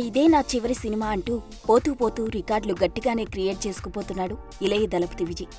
ఇదే నా చివరి సినిమా అంటూ పోతూ పోతూ రికార్డులు గట్టిగానే క్రియేట్ చేసుకుపోతున్నాడు ఇళయ దళపతి విజయ్.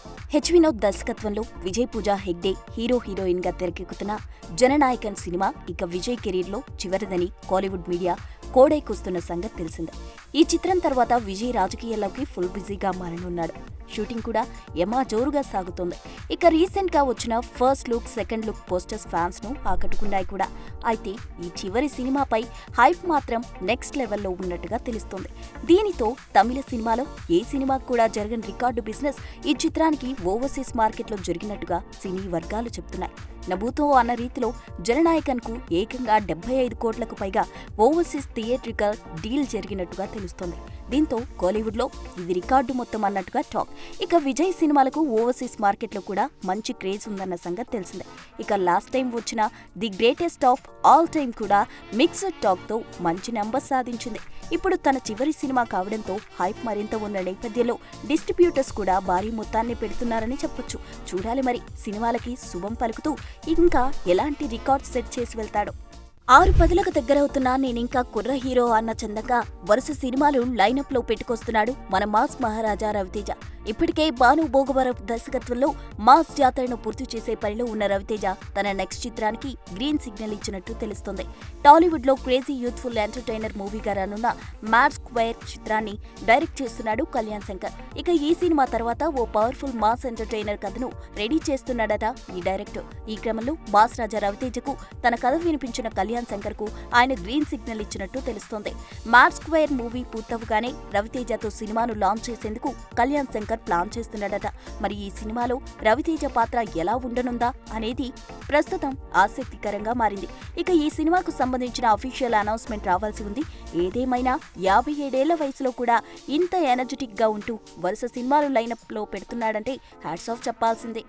వినోద్ దర్శకత్వంలో విజయ్ పూజా హెగ్డే హీరోయిన్ గా తెరకెక్కుతున్న జననాయకన్ సినిమా ఇక విజయ్ కెరీర్లో చివరిదని కోలీవుడ్ మీడియా కోడైకొస్తున్న సంగతి తెలిసిందే. ఈ చిత్రం తర్వాత విజయ్ రాజకీయాల్లోకి ఫుల్ బిజీగా మారనున్నాడు. షూటింగ్ కూడా యమా జోరుగా సాగుతోంది. ఇక రీసెంట్ గా వచ్చిన first look, second look posters fans ను ఆకట్టుకున్నాయి కూడా. అయితే ఈ చివరి సినిమాపై హైప్ మాత్రం నెక్స్ట్ లెవెల్లో ఉన్నట్టుగా తెలుస్తోంది. దీనితో తమిళ సినిమాలో ఏ సినిమాకు కూడా జరగని రికార్డు బిజినెస్ ఈ చిత్రానికి ఓవర్సీస్ మార్కెట్లో జరిగినట్టుగా సినీ వర్గాలు చెబుతున్నాయి. నభూతో అన్న రీతిలో జననాయకన్ కు ఏకంగా 75 కోట్లకు పైగా ఓవర్సీస్ థియేట్రికల్ డీల్ జరిగినట్టుగా తెలుస్తోంది. దీంతో కోలీవుడ్ లో ఇది రికార్డు మొత్తం అన్నట్టుగా టాక్. ఇక విజయ్ సినిమాలకు ఓవర్సీస్ మార్కెట్లో కూడా మంచి క్రేజ్ ఉందన్న సంగతి తెలిసిందే. ఇక లాస్ట్ టైం వచ్చిన the greatest of all time కూడా మిక్స్డ్ టాక్ తో మంచి నంబర్ సాధించింది. ఇప్పుడు తన చివరి సినిమా కావడంతో హైప్ మరింత ఉన్న నేపథ్యంలో డిస్ట్రిబ్యూటర్స్ కూడా భారీ మొత్తాన్ని పెడుతున్నారని చెప్పొచ్చు. చూడాలి మరి సినిమాలకి శుభం పలుకుతూ ఇంకా ఎలాంటి రికార్డ్ సెట్ చేసి వెళ్తాడో. 6-10లకు దగ్గరవుతున్నా నేనింకా కుర్ర హీరో అన్న చందంగా వరుస సినిమాలు లైనప్ లో పెట్టుకొస్తున్నాడు మన మాస్ మహారాజా రవితేజ. ఇప్పటికే భాను భోగవరం దర్శకత్వంలో మాస్ జాతరను పూర్తి చేసే పనిలో ఉన్న రవితేజ తన నెక్స్ట్ చిత్రానికి గ్రీన్ సిగ్నల్ ఇచ్చినట్టు తెలుస్తోంది. టాలీవుడ్ లో క్రేజీ యూత్ఫుల్ ఎంటర్టైనర్ మూవీగా రానున్న మ్యాడ్ స్క్వేర్ చిత్రాన్ని డైరెక్ట్ చేస్తున్నాడు కళ్యాణ్ శంకర్. ఇక ఈ సినిమా తర్వాత ఓ పవర్ఫుల్ మాస్ ఎంటర్టైనర్ కథను రెడీ చేస్తున్నాడట ఈ డైరెక్టర్. ఈ క్రమంలో మాస్ రాజా రవితేజకు తన కథ వినిపించిన కళ్యాణ్ శంకర్ కు ఆయన గ్రీన్ సిగ్నల్ ఇచ్చినట్టు తెలుస్తోంది. మ్యాడ్ స్క్వేర్ మూవీ పూర్తవగానే రవితేజతో సినిమాను లాంచ్ చేసేందుకు కళ్యాణ్ శంకర్ ప్లాన్ చేస్తున్నాడట. మరి ఈ సినిమాలో రవితేజ పాత్ర ఎలా ఉండనుందా అనేది ప్రస్తుతం ఆసక్తికరంగా మారింది. ఇక ఈ సినిమాకు సంబంధించిన అఫీషియల్ అనౌన్స్మెంట్ రావాల్సి ఉంది. ఏదేమైనా 57 ఏళ్ల వయసులో కూడా ఇంత ఎనర్జెటిక్ గా ఉంటూ వరుస సినిమాలు లైనప్ లో పెడుతున్నాడంటే హ్యాట్స్ ఆఫ్ చెప్పాల్సిందే.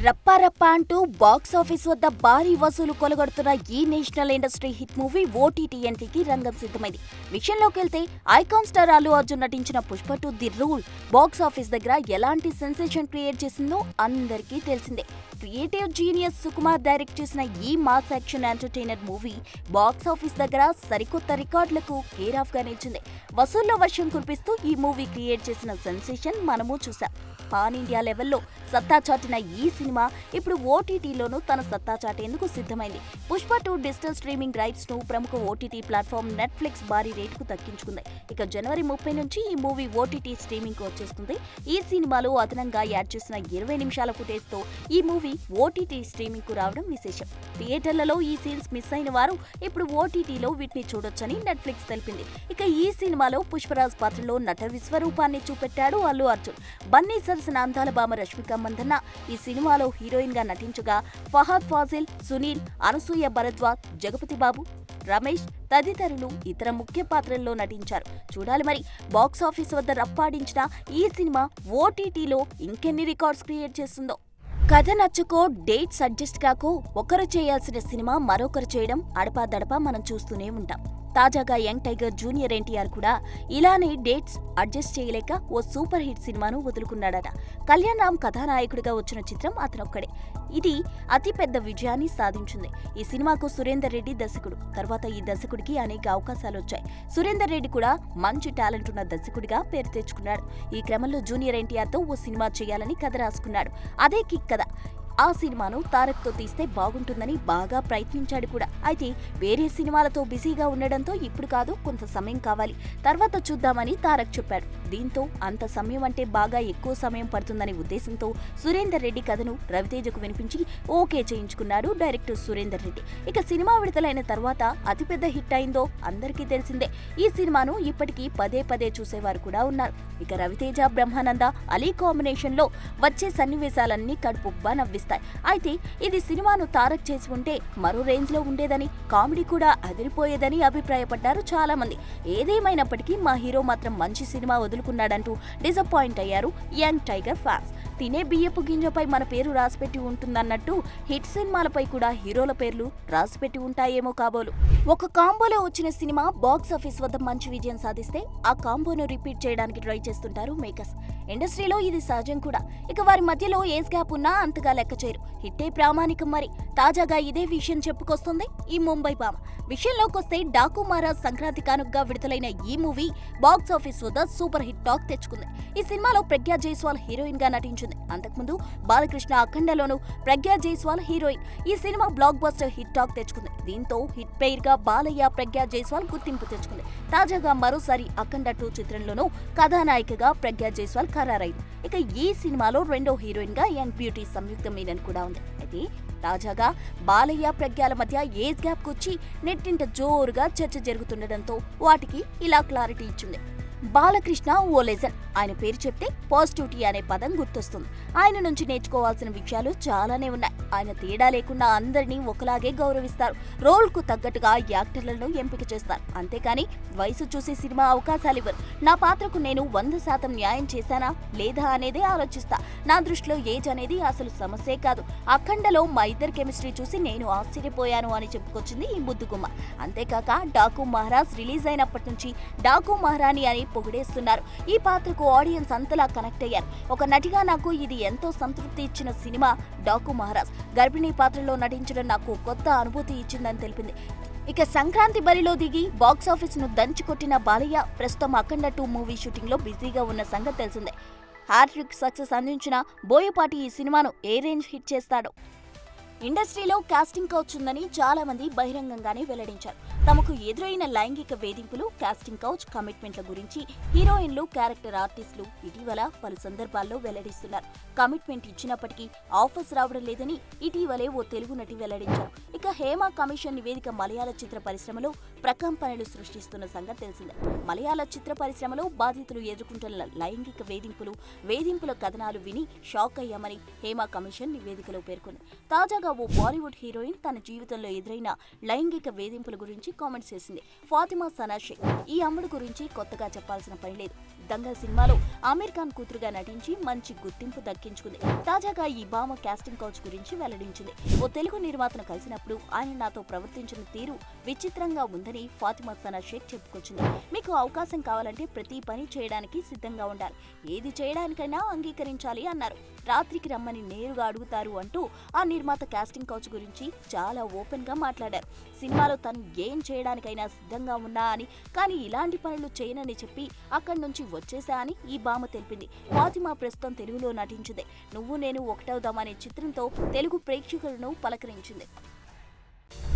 రప్పా అంటూ బాక్సాఫీస్ వద్ద భారీ వసూలు కొలగొడుతున్న ఈ national industry hit movie OTT ఎంట్రీకి రంగం సిద్ధమైంది. విషయంలోకి వెళ్తే ఐకాన్ స్టార్ అల్లు అర్జున్ నటించిన పుష్ప 2 ది రూల్ బాక్సాఫీస్ దగ్గర ఎలాంటి సెన్సేషన్ క్రియేట్ చేసిందో అందరికీ తెలిసిందే. క్రియేటివ్ జీనియస్ సుకుమార్ డైరెక్ట్ చేసిన ఈ mass action entertainer movie box office దగ్గర సరికొత్త రికార్డులకు కేర్ ఆఫ్ గా నిలిచింది. వసూల్లో వర్షం కురిపిస్తూ ఈ మూవీ క్రియేట్ చేసిన సెన్సేషన్ మనము చూసాం. పాన్ ఇండియా లెవెల్లో సత్తా చాటిన ఈ సినిమా ఇప్పుడు ఓటీటీలోనూ తన సత్తా చాటేందుకు సిద్ధమైంది. పుష్ప 2 డిజిటల్ స్ట్రీమింగ్ రైట్స్ ను ప్రముఖ ఓటీటీ ప్లాట్ఫామ్ నెట్ఫ్లిక్స్ భారీ రేటుకు దక్కించుకుంది. ఇక జనవరి 30 నుంచి ఈ మూవీ ఓటీటీ స్ట్రీమింగ్ కు వచ్చేస్తుంది. ఈ సినిమాలో అదనంగా యాడ్ చేసిన 20 నిమిషాల ఫుటేజ్ తో ఈ మూవీ ఓటీటీ స్ట్రీమింగ్ కు రావడం విశేషం. థియేటర్లలో ఈ సీన్స్ మిస్ అయిన వారు ఇప్పుడు ఓటీటీలో వీటిని చూడొచ్చని నెట్ఫ్లిక్స్ తెలిపింది. ఇక ఈ సినిమాలో పుష్పరాజ్ పాత్రలో నట విశ్వరూపాన్ని చూపెట్టాడు అల్లు అర్జున్. బన్నీ సరసన అందాల భామ రష్మిక మందన్న ఈ సినిమాలో హీరోయిన్ గా నటించగా ఫహద్ ఫాజిల్, సునీల్, అనసూయ భరద్వాజ్, జగపతి బాబు, రమేష్ తదితరులు ఇతర ముఖ్య పాత్రల్లో నటించారు. చూడాలి మరి బాక్సాఫీస్ వద్ద రప్పాడించిన ఈ సినిమా ఓటీటీలో ఇంకెన్ని రికార్డ్స్ క్రియేట్ చేస్తుందో. కథ నచ్చుకో, డేట్స్ అడ్జస్ట్ కాకో ఒకరు చేయాల్సిన సినిమా మరొకరు చేయడం అడపాదడపా మనం చూస్తూనే ఉంటాం. తాజాగా యంగ్ టైగర్ జూనియర్ ఎన్టీఆర్ కూడా ఇలానే డేట్స్ అడ్జస్ట్ చేయలేక ఓ సూపర్ హిట్ సినిమాను వదులుకున్నాడట. కళ్యాణ్ రామ్ కథానాయకుడిగా వచ్చిన చిత్రం అతనొక్కడే. ఇది అతిపెద్ద విజయాన్ని సాధించింది. ఈ సినిమాకు సురేందర్ రెడ్డి దర్శకుడు. తర్వాత ఈ దర్శకుడికి అనేక అవకాశాలు వచ్చాయి. సురేందర్ రెడ్డి కూడా మంచి టాలెంట్ ఉన్న దర్శకుడిగా పేరు తెచ్చుకున్నాడు. ఈ క్రమంలో జూనియర్ ఎన్టీఆర్తో ఓ సినిమా చేయాలని కథ రాసుకున్నాడు. అదే కిక్ కథ. ఆ సినిమాను తారక్తో తీస్తే బాగుంటుందని బాగా ప్రయత్నించాడు కూడా. అయితే వేరే సినిమాలతో బిజీగా ఉండడంతో ఇప్పుడు కాదు, కొంత సమయం కావాలి, తర్వాత చూద్దామని తారక్ చెప్పాడు. దీంతో అంత సమయం అంటే బాగా ఎక్కువ సమయం పడుతుందనే ఉద్దేశంతో సురేందర్ రెడ్డి కథను రవితేజకు వినిపించి ఓకే చేయించుకున్నాడు డైరెక్టర్ సురేందర్ రెడ్డి. ఇక సినిమా విడుదలైన తర్వాత అతిపెద్ద హిట్ అయిందో అందరికీ తెలిసిందే. ఈ సినిమాను ఇప్పటికీ పదే చూసేవారు కూడా ఉన్నారు. ఇక రవితేజ, బ్రహ్మానంద, అలీ కాంబినేషన్ లో వచ్చే సన్నివేశాలన్నీ కడుపుబ్బా నవ్విస్తాయి. అయితే ఇది సినిమాను తారక్ చేసి ఉంటే మరో రేంజ్ లో ఉండేదని, కామెడీ కూడా అదిరిపోయేదని అభిప్రాయపడ్డారు చాలా మంది. ఏదేమైనప్పటికీ మా హీరో మాత్రం మంచి సినిమా వదులుకున్నాడంటూ డిసప్పాయింట్ అయ్యారు యంగ్ టైగర్ ఫ్యాన్స్. తినే బియ్యపు గింజపై మన పేరు రాసిపెట్టి ఉంటుందన్నట్టు హిట్ సినిమాలపై కూడా హీరోల పేర్లు రాసిపెట్టి ఉంటాయేమో కాబోలు. ఒక కాంబోలో వచ్చిన సినిమా బాక్సాఫీస్ వద్ద మంచి విజయం సాధిస్తే ఆ కాంబోను రిపీట్ చేయడానికి ట్రై చేస్తుంటారు మేకర్స్. ఇండస్ట్రీలో ఇది సహజం కూడా. ఇక వారి మధ్యలో ఏజ్ గ్యాప్ ఉన్నా అంతగా లెక్క చేయరు. హిట్టే ప్రామాణికం మరి. తాజాగా ఇదే విషయం చెప్పుకొస్తుంది ఈ ముంబై భామ. విషయంలోకొస్తే డాకు మహారాజ్ సంక్రాంతి కానుకగా విడుదలైన ఈ మూవీ బాక్స్ ఆఫీస్ వద్ద సూపర్ హిట్ టాక్ తెచ్చుకుంది. ఈ సినిమాలో ప్రజ్ఞా జైస్వాల్ హీరోయిన్ గా నటించింది. అంతకుముందు బాలకృష్ణ అఖండలోనూ ప్రజ్ఞా జైస్వాల్ హీరోయిన్. ఈ cinema block buster hit talk తెచ్చుకుంది. దీంతో హిట్ పెయిర్ గా బాలయ్య, ప్రజ్ఞా జైస్వాల్ గుర్తింపు తెచ్చుకుంది. తాజాగా మరోసారి అఖండ 2 చిత్రంలోనూ కథానాయికగా ప్రజ్ఞా జైస్వాల్ ఖరారైంది. ఇక ఈ సినిమాలో రెండో హీరోయిన్ గా యంగ్ బ్యూటీ సంయుక్త మీనన్ కూడా ఉంది. అయితే తాజాగా బాలయ్య, ప్రజ్ఞాల మధ్య ఏజ్ గ్యాప్ కొచ్చి నెట్టింట జోరుగా చర్చ జరుగుతుండటంతో వాటికి ఇలా క్లారిటీ ఇచ్చింది. బాలకృష్ణ ఓ లెజెండ్. ఆయన పేరు చెప్తే పాజిటివిటీ అనే పదం గుర్తొస్తుంది. ఆయన నుంచి నేర్చుకోవాల్సిన విషయాలు చాలానే ఉన్నాయి. ఆయన తేడా లేకుండా అందరినీ ఒకలాగే గౌరవిస్తారు. రోల్ కు తగ్గట్టుగా యాక్టర్లను ఎంపిక చేస్తారు. అంతేకాని వయసు చూసి సినిమా అవకాశాలు ఇవ్వరు. నా పాత్రకు నేను 100% న్యాయం చేశానా లేదా అనేదే ఆలోచిస్తా. నా దృష్టిలో ఏజ్ అనేది అసలు సమస్యే కాదు. అఖండలో మా ఇద్దరి కెమిస్ట్రీ చూసి నేను ఆశ్చర్యపోయాను అని చెప్పుకొచ్చింది ఈ ముద్దుగుమ్మ. అంతేకాక డాకు మహారాజ్ రిలీజ్ అయినప్పటి నుంచి డాకు మహారాణి అని పొగిడేస్తున్నారు. ఈ పాత్రకు ఆడియన్స్ అంతలా కనెక్ట్ అయ్యారు. ఒక నటిగా నాకు ఇది ఎంతో సంతృప్తి ఇచ్చిన సినిమా డాకు మహారాజ్. గర్భిణీ పాత్రలో నటించడం నాకు కొత్త అనుభూతి ఇచ్చిందని తెలిపింది. ఇక సంక్రాంతి బరిలో దిగి బాక్సాఫీస్ ను దంచుకొట్టిన బాలయ్య ప్రస్తుతం అఖండ 2 మూవీ షూటింగ్ లో బిజీగా ఉన్న సంగతి తెలిసిందే. హ్యాట్రిక్ సక్సెస్ అందించిన బోయపాటి ఈ సినిమాను ఏ రేంజ్ హిట్ చేస్తాడో. ఇండస్ట్రీలో కాస్టింగ్ కౌచ్ ఉందని చాలా మంది బహిరంగంగానే వెల్లడించారు. తమకు ఎదురైన లైంగిక వేధింపులు, కాస్టింగ్ కౌచ్, కమిట్మెంట్ల గురించి హీరోయిన్లు, క్యారెక్టర్ ఆర్టిస్టులు ఇటీవల పలు సందర్భాల్లో వెల్లడిస్తున్నారు. కమిట్మెంట్ ఇచ్చినప్పటికీ ఆఫర్స్ రావడం లేదని ఇటీవలే ఓ తెలుగు నటి వెల్లడించారు. ఇక హేమ కమిషన్ నివేదిక మలయాళ చిత్ర పరిశ్రమలో ప్రకంపనలు సృష్టిస్తున్న సంగతి తెలిసిందే. మలయాళ చిత్ర పరిశ్రమలో బాధితులు ఎదుర్కొంటున్న లైంగిక వేధింపుల కథనాలు విని షాక్ అయ్యామని హేమ కమిషన్ నివేదికలో పేర్కొంది. తాజాగా ఓ బాలీవుడ్ హీరోయిన్ తన జీవితంలో ఎదురైన లైంగిక వేధింపుల గురించి కామెంట్స్ చేసింది. ఫాతిమా సనా షేక్. ఈ అమ్మడు గురించి కొత్తగా చెప్పాల్సిన పని లేదు. దంగల్ సినిమాలో ఆమీర్ ఖాన్ కూతురుగా నటించి మంచి గుర్తింపు దక్కించుకుంది. తాజాగా ఈ భామ కాస్టింగ్ కౌచ్ గురించి వెల్లడించింది. ఓ తెలుగు నిర్మాతను కలిసినప్పుడు ఆయన నాతో ప్రవర్తించిన తీరు విచిత్రంగా ఉందని ఫాతిమా సనా షేక్ చెప్పుకొచ్చింది. మీకు అవకాశం కావాలంటే ప్రతి పని చేయడానికి సిద్ధంగా ఉండాలి. ఏది చేయడానికైనా అంగీకరించాలి అన్నారు. రాత్రికి రమ్మని నేరుగా అడుగుతారు అంటూ ఆ నిర్మాత కాస్టింగ్ కౌచ్ గురించి చాలా ఓపెన్ గా మాట్లాడారు. సినిమాలో తను ఏం చేయడానికైనా సిద్ధంగా ఉన్నా అని, కానీ ఇలాంటి పనులు చేయనని చెప్పి అక్కడి నుంచి వచ్చేసా అని ఈ భామ తెలిపింది. ఫాతిమా ప్రస్తుతం తెలుగులో నటించింది. నువ్వు నేను ఒకటవుదామనే చిత్రంతో తెలుగు ప్రేక్షకులను పలకరించింది.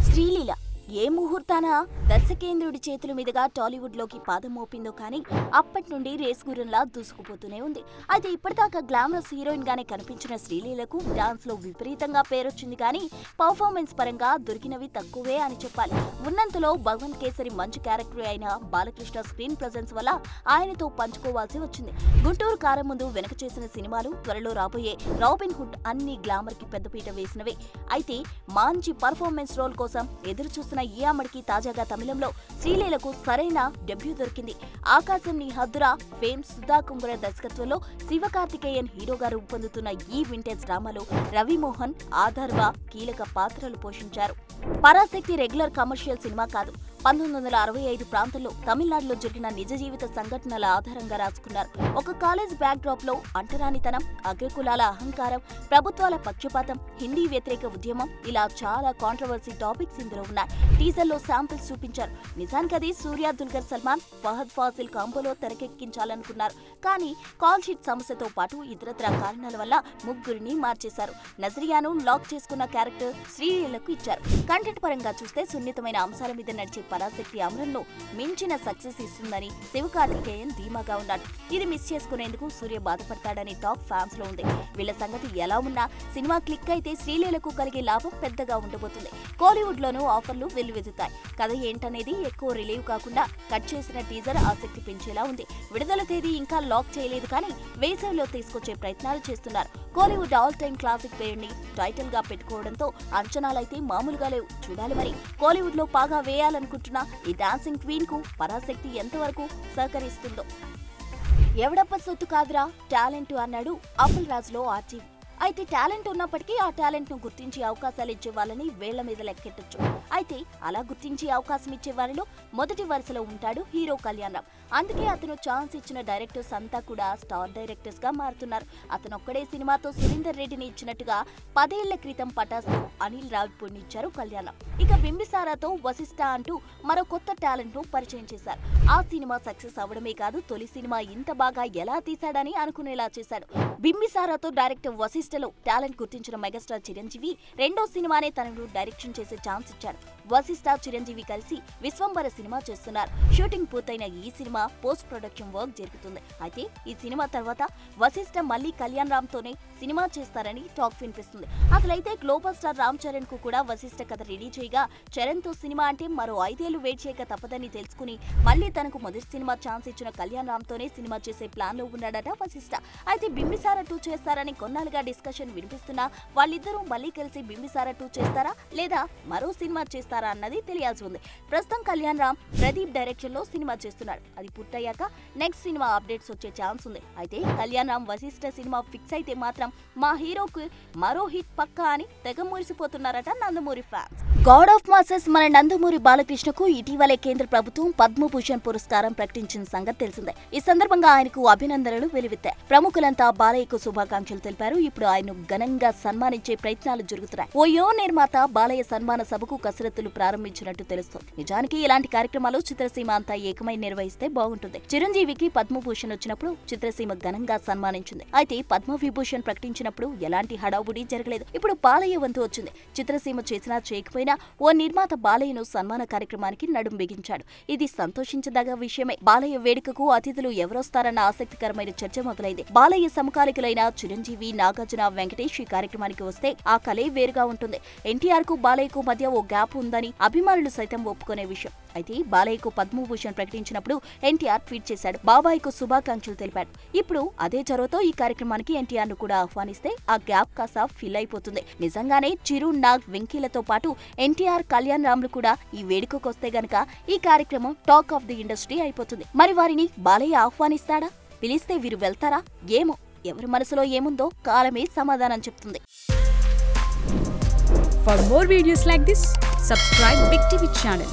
శ్రీలీల ఏ ముహూర్తాన దర్శకేంద్రుడి చేతుల మీదుగా టాలీవుడ్ లోకి పాదం మోపిందో కానీ అప్పటి నుండి రేస్ గుర్రంలా దూసుకుపోతూనే ఉంది. అయితే ఇప్పటిదాకా గ్లామరస్ హీరోయిన్ గానే కనిపించిన శ్రీలీలకు డాన్స్ లో విపరీతంగా పేరొచ్చింది. కానీ పర్ఫార్మెన్స్ పరంగా దొరికినవి తక్కువే అని చెప్పాలి. ఉన్నంతలో భగవంత్ కేసరి మంచి క్యారెక్టర్ అయిన బాలకృష్ణ స్క్రీన్ ప్రెజెన్స్ వల్ల ఆయనతో పంచుకోవాల్సి వచ్చింది. గుంటూరు కారం ముందు వెనక చేసిన సినిమాలు, త్వరలో రాబోయే రాబిన్ హుడ్ అన్ని గ్లామర్ కి పెద్దపీట వేసినవే. అయితే మంచి పర్ఫార్మెన్స్ రోల్ కోసం ఎదురు చూస్తున్న ఈ అమ్మడికి తాజాగా తమిళంలో శ్రీలీలకు సరైన డెబ్యూ దొరికింది. ఆకాశం నీ హద్దురా ఫేమ్ సుధా కుంగుర దర్శకత్వంలో శివకార్తికేయన్ హీరోగా రూపొందుతున్న ఈ వింటేజ్ డ్రామాలో రవి మోహన్, ఆధార్వా కీలక పాత్రలు పోషించారు. పరాశక్తి రెగ్యులర్ కమర్షియల్ సినిమా కాదు. 1965 ప్రాంతంలో తమిళనాడులో జరిగిన నిజ జీవిత సంఘటనల ఆధారంగా రాసుకున్నారు. ఒక కాలేజ్ బ్యాక్ డ్రాప్ లో అంటరానితనం, అగ్రకులాల అహంకారం, ప్రభుత్వాల పక్షపాతం, హిందీ వ్యతిరేక ఉద్యమం ఇలా చాలా కాంట్రవర్సీ టాపిక్స్ ఇందులో ఉన్నాయి. టీజర్ లో శాంపిల్స్ చూపించారు. నిజానికి అది సూర్య, దుల్కర్ సల్మాన్, ఫహద్ ఫాసిల్ కాంబోలో తెరకెక్కించాలనుకున్నారు. కానీ కాల్ షీట్ సమస్యతో పాటు ఇతరత్ర కారణాల వల్ల ముగ్గురిని మార్చేశారు. నజరియాను లాక్ చేసుకున్న క్యారెక్టర్ శ్రీలీలకు ఇచ్చారు. కంటెంట్ పరంగా చూస్తే సున్నితమైన అంశాల మీద నడిచే పరాశక్తి అమరన్ను మించిన సక్సెస్ ఇస్తుందని శివకార్తికేయన్ ధీమాగా ఉన్నాడు. ఇది మిస్ చేసుకునేందుకు సూర్య బాధపడతాడని టాక్ ఫ్యాన్స్ లో ఉంది. వీళ్ల సంగతి ఎలా ఉన్నా సినిమా క్లిక్ అయితే శ్రీలీలకు కలిగే లాభం పెద్దగా ఉండబోతుంది. కోలీవుడ్ లోనూ ఆఫర్లు వెల్లువెత్తుతాయి. కథ ఏంటనేది ఎక్కువ రిలీవ్ కాకుండా కట్ చేసిన టీజర్ ఆసక్తి పెంచేలా ఉంది. విడుదల తేదీ ఇంకా లాక్ చేయలేదు, కానీ వేసవిలో తీసుకొచ్చే ప్రయత్నాలు చేస్తున్నారు. కోలీవుడ్ ఆల్ టైమ్ క్లాసిక్ పేరుని టైటిల్ గా పెట్టుకోవడంతో అంచనాలైతే మామూలుగా లేవు. చూడాలి మరి కోలీవుడ్ లో పాగా వేయాలనుకుంటున్న ఈ డాన్సింగ్ క్వీన్ కు పరాశక్తి ఎంతవరకు సహకరిస్తుందో. ఎవడప్ప సొత్తు కాదురా టాలెంట్ అన్నాడు అప్పుల్ రాజులో ఆర్జీవి. అయితే టాలెంట్ ఉన్నప్పటికీ ఆ టాలెంట్ ను గుర్తించే అవకాశాలు ఇచ్చే వాళ్ళని వేళ్ల మీద లెక్కెట్టొచ్చు. అయితే అలా గుర్తించే అవకాశం ఇచ్చే వారిలో మొదటి వరుసలో ఉంటాడు హీరో కళ్యాణ్ రామ్. అందుకే అతను ఛాన్స్ ఇచ్చిన డైరెక్టర్స్ అంతా కూడా స్టార్ డైరెక్టర్స్ గా మారుతున్నారు. అతనొక్కడే సినిమాతో సురేందర్ రెడ్డిని ఇచ్చినట్టుగా 10 ఏళ్ల క్రితం పటాస్తో అనిల్ రావిపూడిని ఇచ్చారు కళ్యాణ్ రామ్. ఇక బింబిసారాతో వశిష్ఠ అంటూ మరో కొత్త టాలెంట్ ను పరిచయం చేశారు. ఆ సినిమా సక్సెస్ అవడమే కాదు, తొలి సినిమా ఇంత బాగా ఎలా తీశాడని అనుకునేలా చేశాడు. బింబిసారాతో డైరెక్టర్ వశిష్ఠలో టాలెంట్ గుర్తించిన మెగాస్టార్ చిరంజీవి రెండో సినిమానే తనను డైరెక్షన్ చేసే ఛాన్స్ ఇచ్చాడు. వశిష్ఠ చిరంజీవి కలిసి విశ్వంబర సినిమా చేస్తున్నారు. షూటింగ్ పూర్తయిన ఈ సినిమా పోస్ట్ ప్రొడక్షన్ వర్క్ జరుగుతుంది. అయితే ఈ సినిమా తర్వాత వశిష్ఠ మళ్ళీ కళ్యాణ్ రామ్ తోనే సినిమా చేస్తారని టాక్ వినిపిస్తుంది. అసలైతే గ్లోబల్ స్టార్ రామ్ చరణ్ కు కూడా వశిష్ఠ కథ రెడీ చేయగా, చరణ్ తో సినిమా అంటే మరో 5 ఏళ్లు వెయిట్ చేయక తప్పదని తెలుసుకుని మళ్ళీ తనకు మొదటి సినిమా ఛాన్స్ ఇచ్చిన కళ్యాణ్ రామ్ తోనే సినిమా చేసే ప్లాన్ లో ఉన్నాడట వశిష్ఠ. అయితే బింబిసార 2 చేస్తారని కొన్నాళ్ళుగా డిస్కషన్ వినిపిస్తున్నా వాళ్ళిద్దరూ మళ్ళీ కలిసి బింబిసార 2 చేస్తారా లేదా మరో సినిమా చేస్తారా అన్నది తెలియాల్సి ఉంది. ప్రస్తుతం కళ్యాణ్ రామ్ ప్రదీప్ డైరెక్షన్ లో సినిమా చేస్తున్నాడు. అది పూర్తయ్యాక నెక్స్ట్ సినిమా అప్డేట్స్ వచ్చే ఛాన్స్ ఉంది. అయితే కళ్యాణ్ రామ్ వశిష్ఠ సినిమా ఫిక్స్ అయితే మాత్రం మా హీరోకు మరో హిట్ పక్కా అని తెగ మురిసిపోతున్నారట Nandamuri fans. God of masses మన నందమూరి బాలకృష్ణకు ఇటీవలే కేంద్ర ప్రభుత్వం పద్మభూషణ్ పురస్కారం ప్రకటించిన సంగతి తెలిసిందే. ఈ సందర్భంగా ఆయనకు అభినందనలు వెలువెత్తాయి. ప్రముఖులంతా బాలయ్యకు శుభాకాంక్షలు తెలిపారు. ఇప్పుడు ఆయన్ను ఘనంగా సన్మానించే ప్రయత్నాలు జరుగుతున్నాయి. ఓ యువ నిర్మాత బాలయ్య సన్మాన సభకు కసరత్తులు ప్రారంభించినట్టు తెలుస్తోంది. నిజానికి ఇలాంటి కార్యక్రమాలు చిత్రసీమ అంతా ఏకమై నిర్వహిస్తే బాగుంటుంది. చిరంజీవికి పద్మభూషణ్ వచ్చినప్పుడు చిత్రసీమ ఘనంగా సన్మానించింది. అయితే పద్మవిభూషణ్ ప్రకటించినప్పుడు ఎలాంటి హడావుడి జరగలేదు. ఇప్పుడు బాలయ్య వంతు వచ్చింది. చిత్రసీమ చేసినా చేయకపోయినా ఓ నిర్మాత బాలయ్యను సన్మాన కార్యక్రమానికి నడుం బిగించాడు. ఇది సంతోషించదగ్గ విషయమే. బాలయ్య వేడుకకు అతిథులు ఎవరొస్తారన్న ఆసక్తికరమైన చర్చ మొదలైంది. బాలయ్య సమకాలికులైన చిరంజీవి, నాగార్జున, వెంకటేష్ ఈ కార్యక్రమానికి వస్తే ఆ కలే వేరుగా ఉంటుంది. ఎన్టీఆర్ కు బాలయ్యకు మధ్య ఓ గ్యాప్ ఉందని అభిమానులు సైతం ఒప్పుకునే విషయం. అయితే బాలయ్యకు పద్మభూషణ్ ప్రకటించినప్పుడు ఎన్టీఆర్ ట్వీట్ చేశాడు. బాబాయ్కు శుభాకాంక్షలు తెలిపాడు. ఇప్పుడు అదే చొరవతో ఈ కార్యక్రమానికి ఎన్టీఆర్ ను కూడా ఆహ్వానిస్తే ఆ గ్యాప్ కాస్త ఫిల్ అయిపోతుంది. నిజంగానే చిరు, నాగ్, వెంకీలతో పాటు ఎన్టీఆర్, కళ్యాణ్ రామ్లు కూడా ఈ వేడుకకు వస్తే గనక ఈ కార్యక్రమం టాక్ ఆఫ్ ది ఇండస్ట్రీ అయిపోతుంది. మరి వారిని బాలయ్య ఆహ్వానిస్తాడా? పిలిస్తే వీరు వెళ్తారా? ఏమో. ఎవరి మనసులో ఏముందో కాలమే సమాధానం చెప్తుంది. For more videos like this, subscribe Big TV channel.